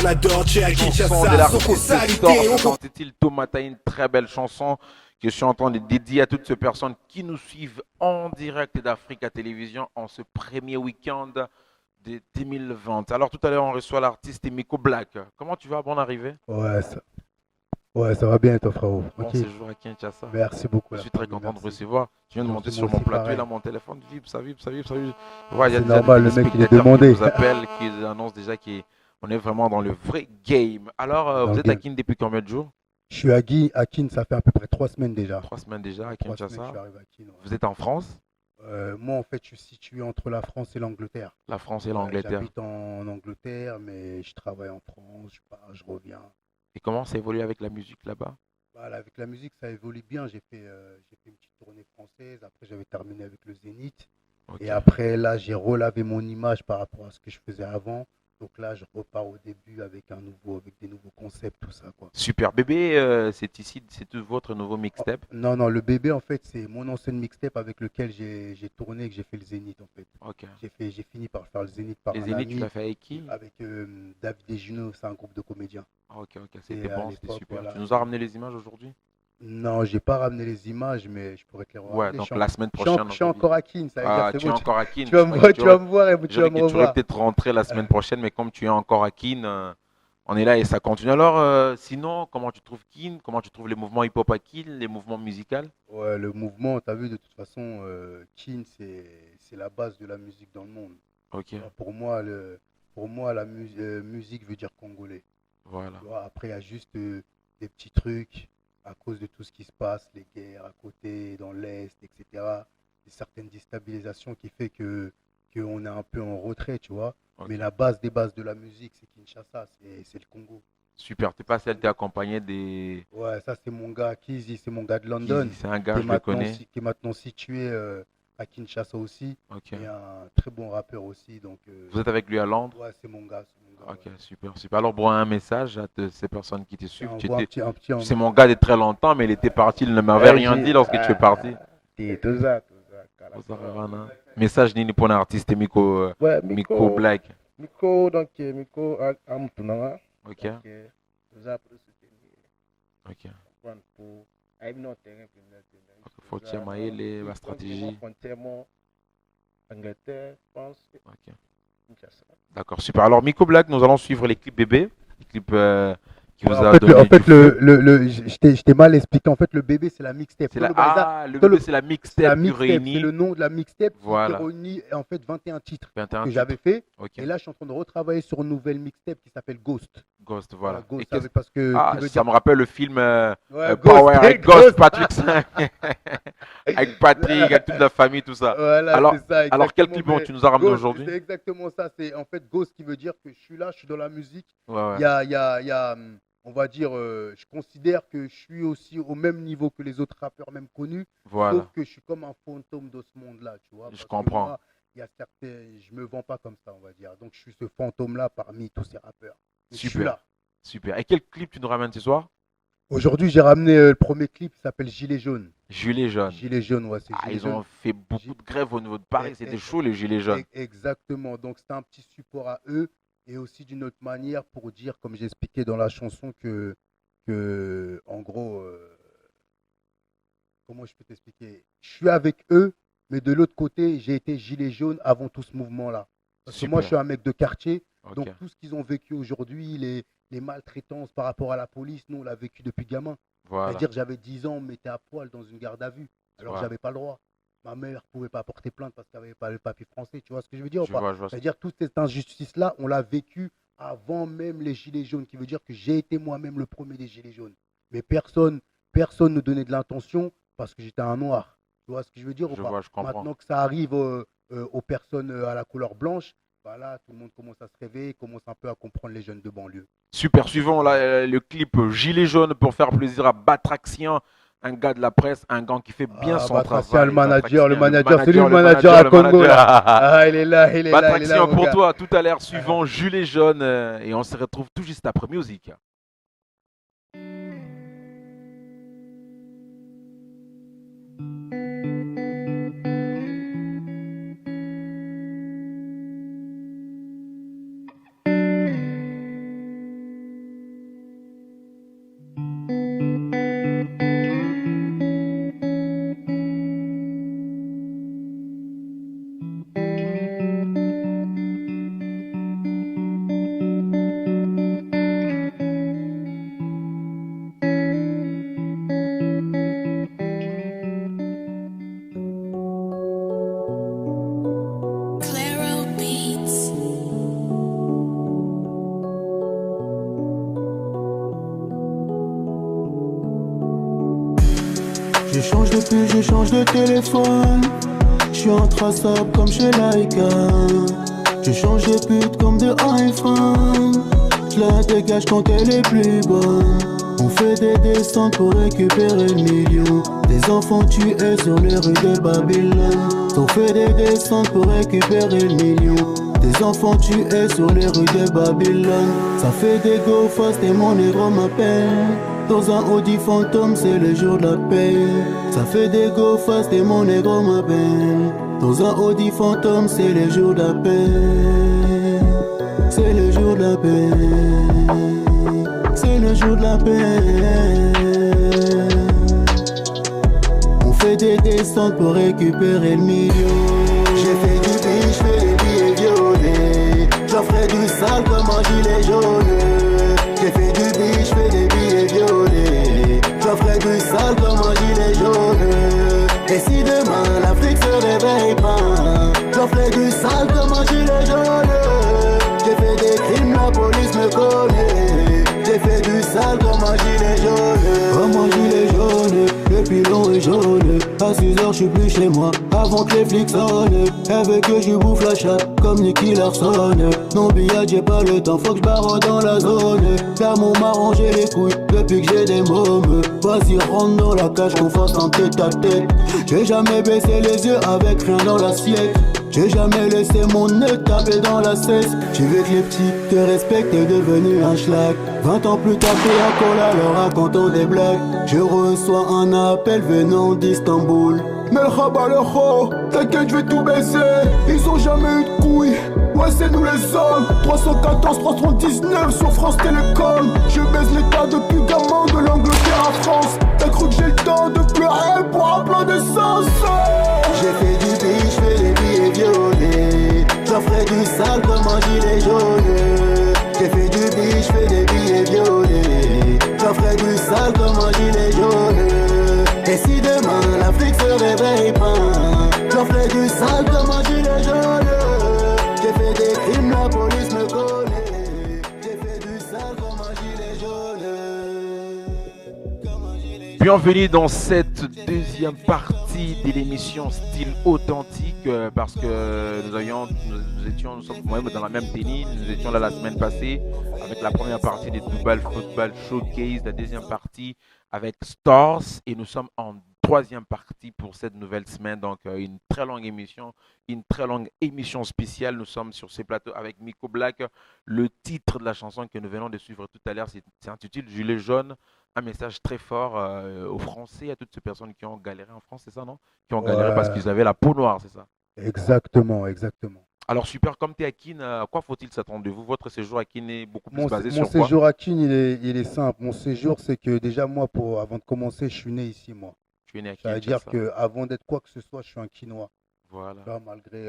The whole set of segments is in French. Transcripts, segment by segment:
La Dolce à Chanson de Kinshasa, l'artiste Soko Salité, Storge, s'intitule Tomata, une très belle chanson que je suis en train de dédier à toutes ces personnes qui nous suivent en direct d'Africa Télévision en ce premier week-end de 2020. Alors tout à l'heure, on reçoit l'artiste Miko Black. Comment tu vas? Bonne arrivée. Ouais, ça va bien, toi, frérot. Bon Ok. séjour à Kinshasa. Merci beaucoup, Je la suis très famille. content de Merci. recevoir. Je viens de monter Gentil, moi sur mon aussi, plateau et là, pareil. mon téléphone vibre, ça vibre, ça vibre, ça vibre. Ouais, il y a C'est déjà des normal, le mec, il est téléspectateurs qui demandé. nous appellent, qui annoncent déjà qu'on est vraiment dans le vrai game. Alors, Dans vous le êtes à game. Kin depuis combien de jours? Je suis à Kin, ça fait à peu près 3 semaines déjà. 3 semaines déjà à 3 semaines, je suis Kinshasa. arrivé à Kin. Ouais. Vous êtes en France? Moi, en fait, je suis situé entre la France et l'Angleterre. La France et Ouais, l'Angleterre. j'habite en Angleterre, mais je travaille en France, je pars, je reviens. Et comment ça évolue avec la musique là-bas? Voilà, avec la musique, ça évolue bien. J'ai fait une petite tournée française. Après, j'avais terminé avec le Zénith. Ok. Et après, là, j'ai relavé mon image par rapport à ce que je faisais avant. Donc là, je repars au début avec des nouveaux concepts, tout ça, quoi. Super. Bébé, c'est ici, c'est tout votre nouveau Oh, mixtape? non, non, le bébé, en fait, c'est mon ancienne mixtape avec lequel j'ai tourné et que j'ai fait le Zénith, en fait. Ok. J'ai fini par faire le Zénith par Les un Zénith, tu ami l'as fait avec qui? avec David et Juno, c'est un groupe de comédiens. Ah, ok, ok. C'était Et à bon, c'était l'époque, super. Tu voilà. nous as ramené les images aujourd'hui? Non, j'ai pas ramené les images, mais je pourrais te les Ouais, ramener. donc la semaine Je prochaine, suis on dit. encore à Kin, ça veut dire Ah, c'est tu es bon. encore à Kin. Tu vas me voir, tu vas me voir et tu vas J'aurais me que tu aurais revoir. peut-être rentré la semaine prochaine, mais comme tu es encore à Kin, on est là et ça continue. Alors, sinon, comment tu trouves Kin? Comment tu trouves les mouvements hip-hop à Kin, les mouvements musicaux? Ouais, le mouvement, tu as vu, de toute façon, Kin, c'est la base de la musique dans le monde. Ok, Tu vois, pour moi, la musique veut dire congolais. voilà. Tu vois, après, il y a juste des petits trucs à cause de tout ce qui se passe, les guerres à côté, dans l'Est, etc. Et certaines déstabilisations qui fait que qu'on est un peu en retrait, tu vois. Ok, Mais la base des bases de la musique, c'est Kinshasa, c'est le Congo. super. T'es C'est pas le celle, t'es Congo. accompagné des. Ouais, ça c'est mon gars Kizzy, c'est mon gars de Kizzy, London, c'est un gars, je le connais. qui est maintenant situé à Kinshasa aussi, Ok. et un très bon rappeur aussi. Donc, Vous êtes avec lui à Londres? ouais, c'est mon gars, c'est mon gars. Ok, Ouais. super, super. Alors, bon, un message à ces personnes qui te Tiens, suivent. envoie C'est mon gars de très longtemps, mais il était parti, il ne m'avait rien dit lorsque tu es parti. Tuza, Vous Kalakala. avez rien, hein. Message nini pour un artiste Miko, Ouais, Miko Black. Miko, Amutunanga. Ok, Donc, tuza pour soutenir, ok. prendre pour, aïe, non, terrain, Faut tirer la stratégie. frontièrement, Angleterre, France, Ok. Kinshasa. D'accord, super. Alors, Miko Black, nous allons suivre les clips bébé, les clips qui Ouais, vous a donné du feu. je t'ai mal expliqué. En fait, le bébé, c'est la mixtape. C'est Toi, la... le Baïza, Ah, le toi, bébé, c'est la c'est la mixtape qui mixtape. C'est le réunit. nom de la mixtape qui Voilà, réunit en fait 21 titres 21 que j'avais titres. fait. Ok, Et là, je suis en train de retravailler sur une nouvelle mixtape qui s'appelle Ghost. Ghost, Voilà, voilà. Et Ghost, qu'est-ce... parce que qui Ah, veut ça dire. me rappelle le film Ouais, Ghost, Power avec Ghost, Ghost. Patrick, avec Patrick, avec toute la famille, tout ça. Voilà, Alors, c'est ça, alors quel exactement. clip Mais tu nous as ramené Ghost, aujourd'hui? c'est exactement ça. C'est en fait Ghost qui veut dire que je suis là, je suis dans la musique. Ouais, ouais, On va dire, je considère que je suis aussi au même niveau que les autres rappeurs, même connus, sauf voilà, que je suis comme un fantôme de ce monde-là, tu vois. je Parce que comprends. moi, il y a certains, je me vends pas comme ça, on va dire. Donc, je suis ce fantôme-là parmi tous ces rappeurs. Mais je suis Super, là. super. Et quel clip tu nous ramènes ce soir? Aujourd'hui, j'ai ramené le premier clip qui s'appelle Gilet jaune. Gilets jaunes. Gilet jaune, ouais, c'est Ah, Gilet ils jaune. ont fait beaucoup Gi- de grèves au niveau de Paris, e- c'était e- chaud les gilets jaunes. Exactement. Donc, c'est un petit support à eux et aussi d'une autre manière pour dire, comme j'expliquais dans la chanson, en gros, comment je peux t'expliquer? Je suis avec eux, mais de l'autre côté, j'ai été gilet jaune avant tout ce mouvement-là. Parce que moi, je Super, suis un mec de quartier, ok, donc tout ce qu'ils ont vécu aujourd'hui, les maltraitances par rapport à la police, nous, on l'a vécu depuis gamin. voilà, C'est-à-dire, j'avais 10 ans, on me mettait à poil dans une garde à vue, alors que voilà. j'avais pas le droit. Ma mère ne pouvait pas porter plainte parce qu'elle n'avait pas le papier français. Tu vois ce que je veux dire ou pas? Je vois. C'est-à-dire, toute cette injustice-là, on l'a vécu avant même les gilets jaunes, qui veut dire que j'ai été moi-même le premier des gilets jaunes. Mais personne ne donnait de l'intention parce que j'étais un noir. Tu vois ce que je veux dire ou Je pas? vois, je comprends. Maintenant que ça arrive aux personnes à la couleur blanche, voilà, tout le monde commence à se réveiller, commence un peu à comprendre les jeunes de banlieue. Super, suivons le clip Gilet jaune pour faire plaisir à Batraxien, un gars de la presse, un gars qui fait bien Ah, son Batracia, travail. le Batraxien, manager, c'est lui le manager le à Congo là. manager. Ah, il est là, Batraxien mon pour gars. toi, tout à l'heure, Ah. suivant Gilet jaune, et on se retrouve tout juste après musique. Je change de puce, je change de téléphone. Je suis intraçable comme chez Laika. Je change de pute comme de iPhone. Je la dégage quand elle est plus bonne. On fait des descentes pour récupérer le million. Des enfants tués sur les rues de Babylone. On fait des descentes pour récupérer le million. Des enfants tués sur les rues de Babylone. Ça fait des go fast et mon négro m'appelle. Dans un Audi fantôme, c'est le jour de la paix. Ça fait des go fast et mon négro m'appelle. Dans un Audi fantôme, c'est le jour de la paix. C'est le jour de la paix. C'est le jour de la paix. On fait des descentes pour récupérer le million. J'ai fait du billet, j'fais des billets violets. J'offrais du sale comme un gilet jaune. J'ai fait du billet, j'fais des billets violets. J'offrais du sale comme un gilet jaune. Et si demain l'Afrique se réveille pas, j'offrais du sale comme un gilet jaune. J'ai fait des crimes, la police me connaît. J'ai fait du sale comme un gilet jaune. Comme un gilet jaune, le pilon est jaune. À 6h je suis plus chez moi, avant que les flics sonnent. Elle veut que je bouffe la chatte, comme Nicky Larson. Non billard, j'ai pas le temps, faut que je barre dans la zone. L'amour m'a rangé les couilles, depuis que j'ai des mômes. Vas-y rentre dans la cage, qu'on fasse un tête à tête. J'ai jamais baissé les yeux avec rien dans l'assiette. J'ai jamais laissé mon nez taper dans la cesse. Tu veux que les petits te respectent, t'es devenu un schlag. 20 ans plus tard, t'es à Kola, leur racontant des blagues. Je reçois un appel venant d'Istanbul. Merhaba le ho, t'inquiète, je vais tout baisser. Ils ont jamais eu de couilles, ouais c'est nous les hommes. 314, 319 sur France Télécom. Je baise l'état depuis gamin, de l'Angleterre à France. T'as cru que j'ai le temps de pleurer pour un plein d'essence? J'ai fait du billet, j'fais des billets violets. J'offrais du sale comme un gilet jaune. J'ai fait du billet, j'fais des billets violets. J'offrais du sale comme un gilet jaune. Et si demain l'Afrique se réveille pas, j'offrais du sale comme un gilet jaune. J'ai fait des crimes, la police me connaît. J'ai fait du sale comme un gilet jaune. Bienvenue dans cette deuxième partie de l'émission Style Authentique parce que nous sommes moi-même dans la même tenue, nous étions là la semaine passée avec la première partie des Dubai Football Showcase, la deuxième partie avec Stars et nous sommes en troisième partie pour cette nouvelle semaine, donc une très longue émission spéciale. Nous sommes sur ces plateaux avec Miko Black. Le titre de la chanson que nous venons de suivre tout à l'heure, c'est intitulé Gilet jaune. Un message très fort aux Français, à toutes ces personnes qui ont galéré en France, c'est ça, non? Qui ont galéré parce qu'ils avaient la peau noire, c'est ça? Exactement, exactement. Alors super, comme tu es à Kin, à quoi faut-il s'attendre de vous? Votre séjour à Kin est beaucoup plus basé Mon sur quoi? séjour à Kin, il est simple. Mon séjour, c'est que déjà, moi, avant de commencer, je suis né ici, moi. Tu es né à Ça veut dire Kinshasa. qu'avant d'être quoi que ce soit, je suis un Quinois. Voilà. Tu vois, malgré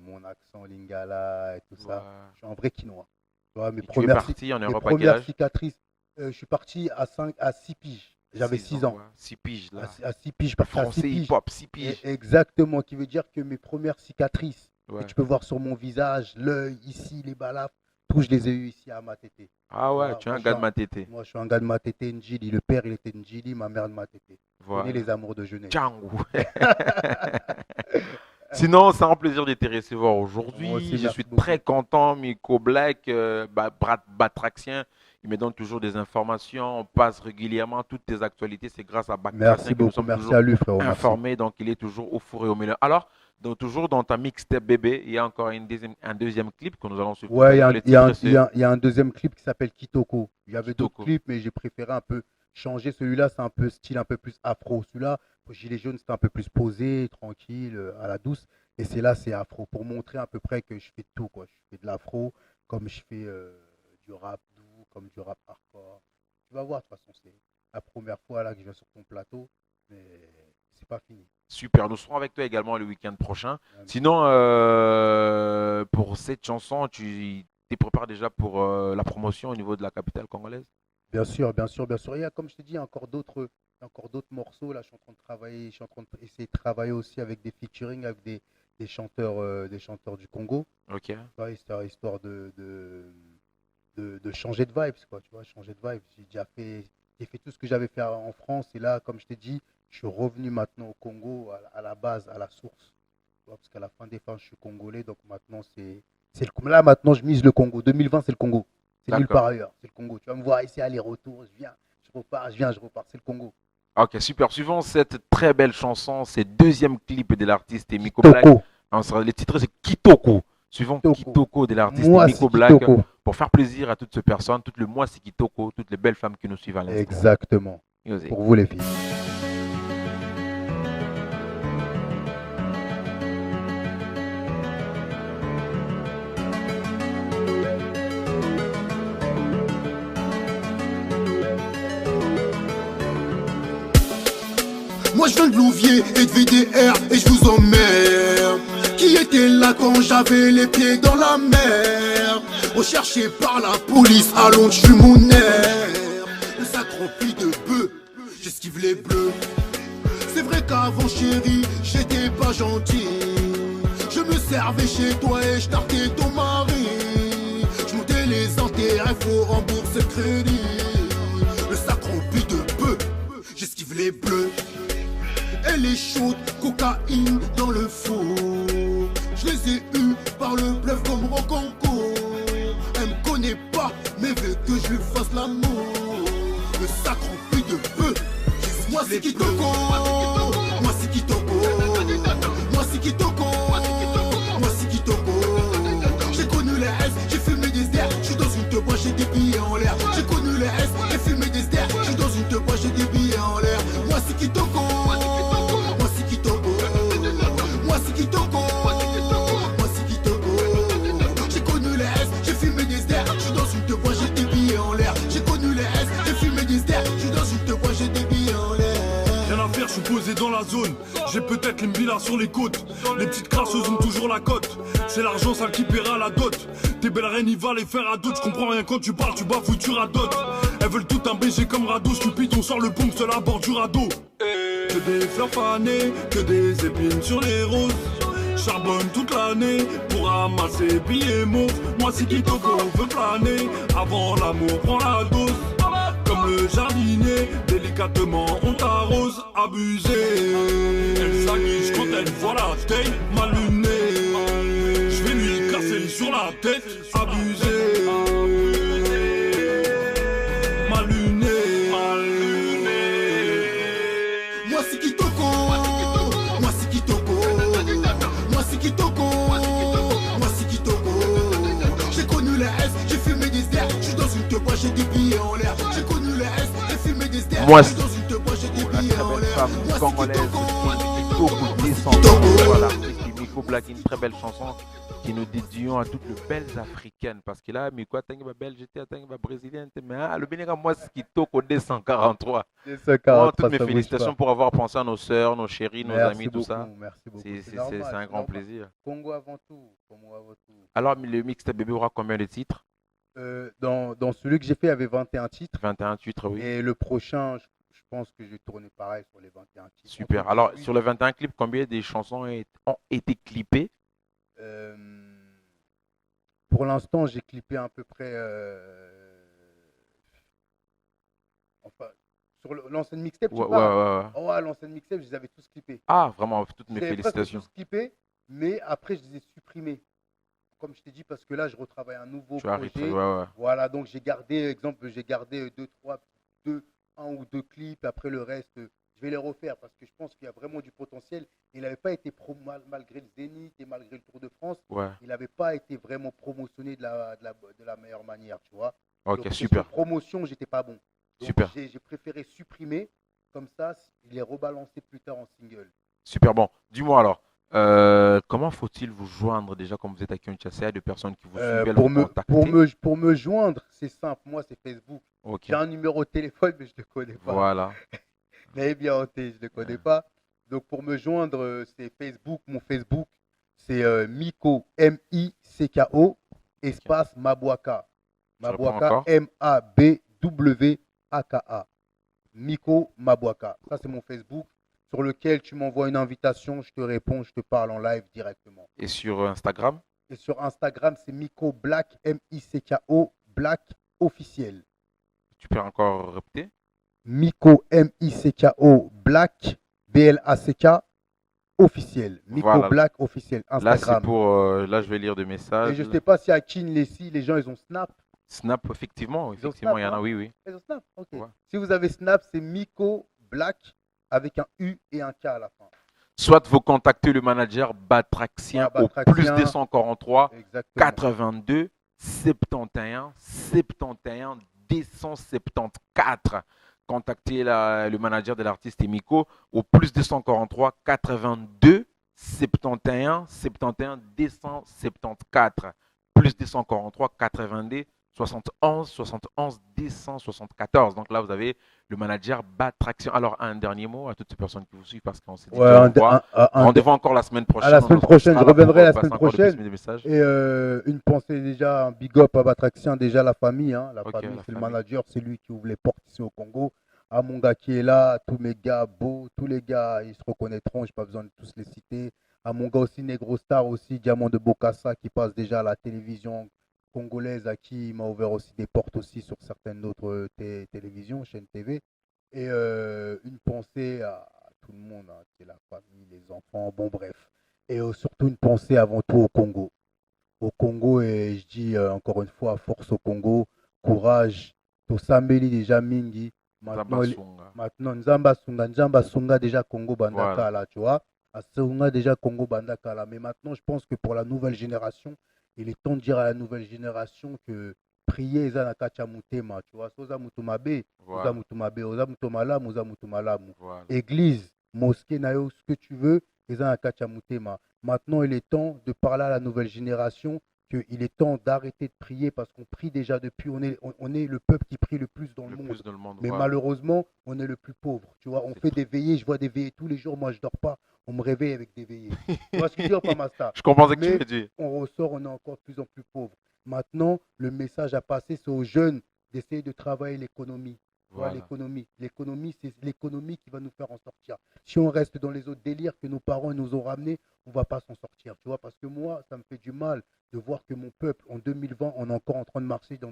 mon accent lingala et tout ça, Voilà. je suis un vrai Quinois. Tu vois, Et tu es parti en mes Europe à quel premières âge? cicatrices, je suis parti à 6 piges. J'avais 6 ans. Ouais. 6 piges là. À 6 piges, je suis Le parti à 6 français piges. hip-hop, 6 piges. Exactement, qui veut dire que mes premières cicatrices, Ouais. que tu peux voir sur mon visage, l'œil, ici, les balafres, tout, je les ai eu ici à Matete. Ah ouais, Voilà, tu es un moi, je gars suis de Matete. Moi, je suis un gars de Matete, Njili. Le père, il était Njili, ma mère de Matete. Tu Voilà. connais les amours de jeunesse. Tchangou. Sinon, c'est un plaisir de te recevoir Moi aujourd'hui. aussi, Je merci suis beaucoup. très content, Miko Black, Batraxien. Il me donne toujours des informations. On passe régulièrement toutes tes actualités. C'est grâce à Batraxien Merci que nous beaucoup, sommes merci toujours à lui, frérot. Merci. informés. Donc, il est toujours au four et au moulin. Alors, toujours dans ta mixtape bébé, il y a encore un deuxième clip que nous allons suivre tout à Ouais, l'heure. Le titre, c'est il y a un deuxième clip qui s'appelle Kitoko. Il y avait d'autres Kitoko. clips, mais j'ai préféré un peu changer. Celui-là, c'est un peu style un peu plus afro. Celui-là, Gilet jaune, c'était un peu plus posé, tranquille, à la douce. Et c'est là, c'est afro. Pour montrer à peu près que je fais de tout, quoi. Je fais de l'afro, comme je fais du rap doux, comme du rap hardcore. Tu vas voir, de toute façon, c'est la première fois là que je viens sur ton plateau, mais c'est pas fini. super. Nous serons avec toi également le week-end prochain. Sinon, pour cette chanson, tu te prépares déjà pour la promotion au niveau de la capitale congolaise? Bien sûr, bien sûr, bien sûr. Il y a, comme je te dis, encore d'autres morceaux. Là, je suis en train de travailler, je suis en train d'essayer de travailler aussi avec des featuring, avec des chanteurs du Congo. Ok. Tu vois, histoire de changer de vibes, quoi. Tu vois, changer de vibes. J'ai déjà fait J'ai fait tout ce que j'avais fait en France. Et là, comme je t'ai dit, je suis revenu maintenant au Congo, à la base, à la source. Tu vois, parce qu'à la fin des fins, je suis congolais. Donc maintenant, là, maintenant, je mise le Congo. 2020, c'est le Congo. C'est nulle D'accord. part ailleurs. C'est le Congo. Tu vas me voir ici, aller-retour. Je viens, je repars, je viens, je repars. C'est le Congo. Ok, super. Suivant cette très belle chanson, c'est deuxième clip de l'artiste Miko Black. Kitoko. Le titre c'est Kitoko. Suivant Kitoko. Kitoko de l'artiste Moi, Miko c'est Black. Kitoko. Pour faire plaisir à toutes ces personnes, tout le mois c'est Kitoko, toutes les belles femmes qui nous suivent à l'instant. Exactement. Music. Pour vous, les filles. Moi je viens de Louviers et de VDR et je vous emmerde. Qui était là quand j'avais les pieds dans la mer? Recherché par la police, à Londres je suis mon air. Le sac rempli de bœufs, j'esquive les bleus. C'est vrai qu'avant chérie, j'étais pas gentil. Je me servais chez toi et je tartais ton mari. Je montais les intérêts, faut rembourser le crédit. Le sac rempli de bœufs, j'esquive les bleus. Elle est chaude, cocaïne dans le four. Je les ai eus par le bluff comme Rocanco. Elle me connaît pas, mais veut que je lui fasse l'amour. Le sac rempli de bœufs. Moi c'est Kitoko. Moi c'est Kitoko. Moi c'est Kitoko. Moi c'est Kitoko. J'ai connu les S, j'ai fumé des stairs. Je suis dans une te bois, j'ai des billets en l'air. J'ai connu les S, j'ai fumé des stairs. Je suis dans une te bois, j'ai des billets en l'air. Moi c'est Kitoko. Moi c'est Kitoko. Moi c'est Kitoko. Moi c'est Kitoko. J'ai connu les S, j'ai fumé des stairs. Je suis dans une te bois, j'ai des billets en l'air. J'ai connu les S, j'ai fumé des stairs. Je suis dans une te bois, j'ai des billets en l'air. Rien à faire, je suis posé dans la zone. J'ai peut-être les villas sur les côtes. Les petites crasseuses ont toujours la cote. C'est l'argent sale qui paiera la dot. Tes belles reines, il va les faire à d'autres. Je comprends rien quand tu parles, tu bafouilles, tu radotes. Elles veulent tout un baiser comme radeau. Stupide, on sort le pompe, seul à bord du radeau. Que des fleurs fanées, que des épines sur les roses. Charbonne toute l'année pour ramasser billets mauves. Moi si Kitoko veut planer, avant l'amour prend la dose. Comme le jardinier, délicatement on t'arrose. Abusé, elle s'aguiche quand elle voit la tête mal lunée. Je vais lui casser sur la tête. Abusé, mal luné. Moi c'est Kitoko. Moi c'est Kitoko. Moi c'est Kitoko. Moi c'est Kitoko. J'ai connu les S, j'ai fumé des stairs. Je suis dans une te bois, j'ai des billets en l'air. J'ai connu les S, j'ai fumé des stairs. Moi, Je suis dans une te bois, j'ai des la billets très en belle l'air. femme Moi c'est congolaise Kitoko. Kitoko descendant. Voilà, l'artiste Miko Black, une très belle chanson qui nous dédions à toutes les belles africaines. Parce que là, Miko a ma belle, j'étais ma brésilienne, mais le Bénéga, moi, c'est Kitoko 243. Vraiment, toutes mes félicitations pour avoir pensé à nos sœurs, nos chéris, nos Merci amis, beaucoup, tout ça. merci beaucoup. C'est normal, un grand normal. plaisir. Congo avant tout. Congo avant tout. Alors, le mixtape bébé aura combien de titres? Dans celui que j'ai fait, il y avait 21 titres. 21 titres, oui. Et le prochain, je pense que je vais tourner pareil sur les 21 titres. Super. Entre Alors, 18, sur les 21 clips, combien des chansons ont été clippées? euh, pour l'instant, j'ai clippé à peu près. Enfin, sur l'ancienne mixtape, tu Ouais, parles. ouais. Oh, à l'ancienne mixtape, je les avais tous clippés. Ah, vraiment, toutes Je mes les avais presque félicitations. tous clippés, mais après, je les ai supprimés. Comme je t'ai dit, parce que là, je retravaille un nouveau Tu arrives, projet. ouais. Voilà, donc j'ai gardé, exemple, j'ai gardé un ou deux clips. Après le reste, je vais les refaire parce que je pense qu'il y a vraiment du potentiel. Il n'avait pas été malgré le Zénith et malgré le Tour de France, Ouais. il n'avait pas été vraiment promotionné de la meilleure manière, tu vois. Ok, Donc, super. question promotion, j'étais pas bon. Donc, Super. J'ai préféré supprimer, comme ça, il est rebalancé plus tard en single. Super. Bon, dis-moi alors, comment faut-il vous joindre déjà comme vous êtes à Kinshasa? Il y a des personnes qui vous suivent, elles vous contacter. Pour me joindre, c'est simple. Moi, c'est Facebook. Ok, J'ai un numéro de téléphone, mais je ne le connais pas. voilà. Mais bien hanté, je ne le connais pas. Donc, pour me joindre, c'est Facebook. Mon Facebook, c'est Miko, M-I-C-K-O, espace Mabwaka. Mabwaka, encore. M-A-B-W-A-K-A. Miko Mabwaka. Ça, c'est mon Facebook sur lequel tu m'envoies une invitation, je te réponds, je te parle en live directement. Et sur Instagram? Et sur Instagram, c'est Miko Black, M-I-C-K-O, Black officiel. Tu peux encore répéter? Miko, M-I-C-K-O, Black, B-L-A-C-K, officiel. Miko Voilà. Black, officiel, Là, c'est Instagram. pour. Là, je vais lire des Et messages. je ne sais pas si à Kinlessi, les gens, ils ont Snap. Snap, effectivement, Ils ont effectivement, Snap, il y en a, hein? oui, oui. Ils ont Snap, ok. Ouais. Si vous avez Snap, c'est Miko Black avec un U et un K à la fin. Soit vous contactez le manager Batraxien Ouais, au Batraxien. plus 243 Exactement. 82 71 71 274. Contactez le manager de l'artiste Emiko au plus 243 82 71 71 274. Plus 243 82 71 71 274. Donc là, vous avez le manager Batraction. Alors, un dernier mot à toutes ces personnes qui vous suivent parce qu'on s'est dit Ouais, au revoir. un- Rendez-vous encore la semaine prochaine. à la semaine On prochaine, sera je là pour reviendrai la passer semaine encore des prochaine. petits messages. Et une pensée déjà, un big up à Batraxien, déjà la famille. Hein. La Ok, famille, la c'est le famille. manager, c'est lui qui ouvre les portes ici au Congo. À mon gars qui est là, tous mes gars beaux, tous les gars, ils se reconnaîtront, je n'ai pas besoin de tous les citer. À mon gars aussi, Negro Star aussi, Diamant de Bokassa qui passe déjà à la télévision congolaise, à qui il m'a ouvert aussi des portes aussi sur certaines autres télévisions, chaînes TV. Et une pensée à tout le monde, hein, qui est la famille, les enfants, bon bref. Et surtout une pensée avant tout au Congo. Au Congo, et je dis encore une fois, force au Congo, courage, Tosambeli déjà mingi. Maintenant, Nzamba Sunga déjà Congo Bandaka Voilà. là, tu vois. Asunga déjà Congo Bandaka là. Mais maintenant, je pense que pour la nouvelle génération, il est temps de dire à la nouvelle génération que prier eza kacha mutema, tu vois. Soza mutumabe, Voilà. oza mutumabe, oza mutumalamu, oza mutumalamu. Voilà. Église, mosquée, nayo, ce que tu veux, eza kacha mutema. Maintenant, il est temps de parler à la nouvelle génération qu'il est temps d'arrêter de prier parce qu'on prie déjà depuis, on est le peuple qui prie le plus dans le monde. Plus dans le monde. Mais Voilà. malheureusement, on est le plus pauvre. Tu vois, on C'est fait tout. des veillées, je vois des veillées tous les jours, moi je dors pas, on me réveille avec des veillées. Tu vois ce que je veux dire, Pamasta? Je comprends ce que tu Mais veux dire. on ressort, on est encore de plus en plus pauvre. Maintenant, le message à passer, c'est aux jeunes d'essayer de travailler l'économie. Tu vois, Voilà. l'économie, c'est l'économie qui va nous faire en sortir. Si on reste dans les autres délires que nos parents nous ont ramenés, on ne va pas s'en sortir. Tu vois, parce que moi, ça me fait du mal de voir que mon peuple, en 2020, on est encore en train de marcher dans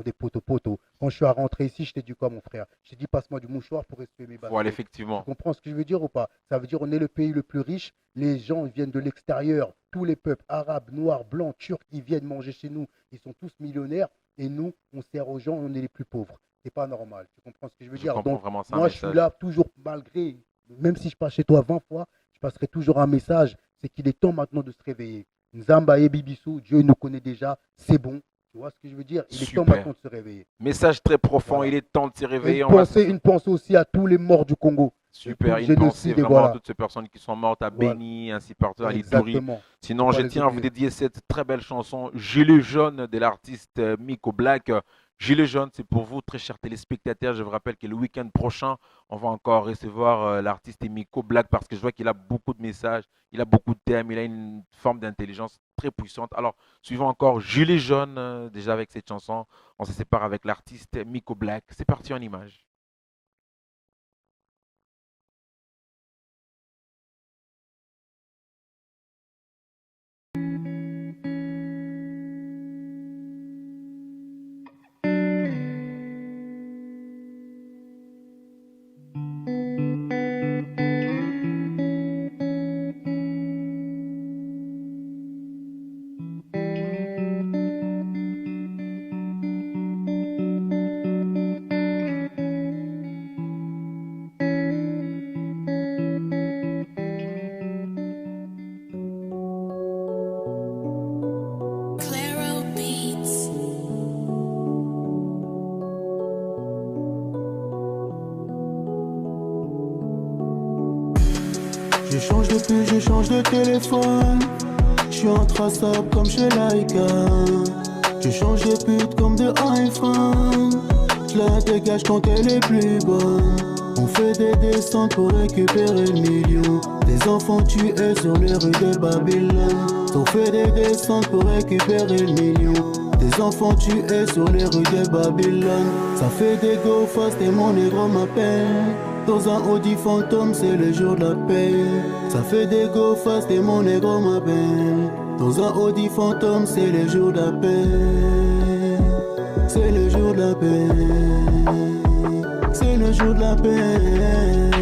des poteaux-poteaux. Quand je suis rentré ici, je t'ai dit quoi, mon frère? Je t'ai dit, passe-moi du mouchoir pour essuyer mes baskets. Voilà, effectivement. Tu comprends ce que je veux dire ou pas? Ça veut dire on est le pays le plus riche. Les gens ils viennent de l'extérieur. Tous les peuples, arabes, noirs, blancs, turcs, ils viennent manger chez nous. Ils sont tous millionnaires. Et nous, on sert aux gens, on est les plus pauvres. C'est pas normal. Tu comprends ce que je veux Je dire? comprends Donc, vraiment ça. moi, je suis là toujours, malgré, même si je passe chez toi 20 fois, je passerai toujours un message. C'est qu'il est temps maintenant de se réveiller. Nzamba et Bibissou, Dieu nous connaît déjà. C'est bon. Tu vois ce que je veux dire? Il est Super. temps maintenant de se réveiller. Message très profond. Voilà. Il est temps de se Et réveiller. une pensée aussi à tous les morts du Congo. Super, tout une génocide, pensée et vraiment voilà. à toutes ces personnes qui sont mortes à Voilà. Béni, ainsi partout, à l'Ituri. Exactement. Sinon, Faut je pas les tiens à vous oublier. dédier cette très belle chanson Gilet jaune de l'artiste Miko Black. Gilet jaune, c'est pour vous, très chers téléspectateurs. Je vous rappelle que le week-end prochain, on va encore recevoir l'artiste Miko Black parce que je vois qu'il a beaucoup de messages, il a beaucoup de thèmes, il a une forme d'intelligence très puissante. Alors, suivons encore Gilet jaune, déjà avec cette chanson. On se sépare avec l'artiste Miko Black. C'est parti en image. Claro Beats. Je change de pull, je change de téléphone. Je suis intraçable comme chez Laika. Je change de pute comme de iPhone. Je la dégage quand elle est plus bonne. On fait des descentes pour récupérer le million. Des enfants tués sur les rues de Babylone. On fait des descentes pour récupérer le million. Des enfants tués sur les rues de Babylone. Ça fait des go fast et mon négro m'appelle. Dans un Audi fantôme, c'est le jour de la paix. Ça fait des go fast et mon négro m'appelle. Dans un Audi fantôme, c'est le jour de la paix. C'est le jour de la paix. C'est le jour de la paix.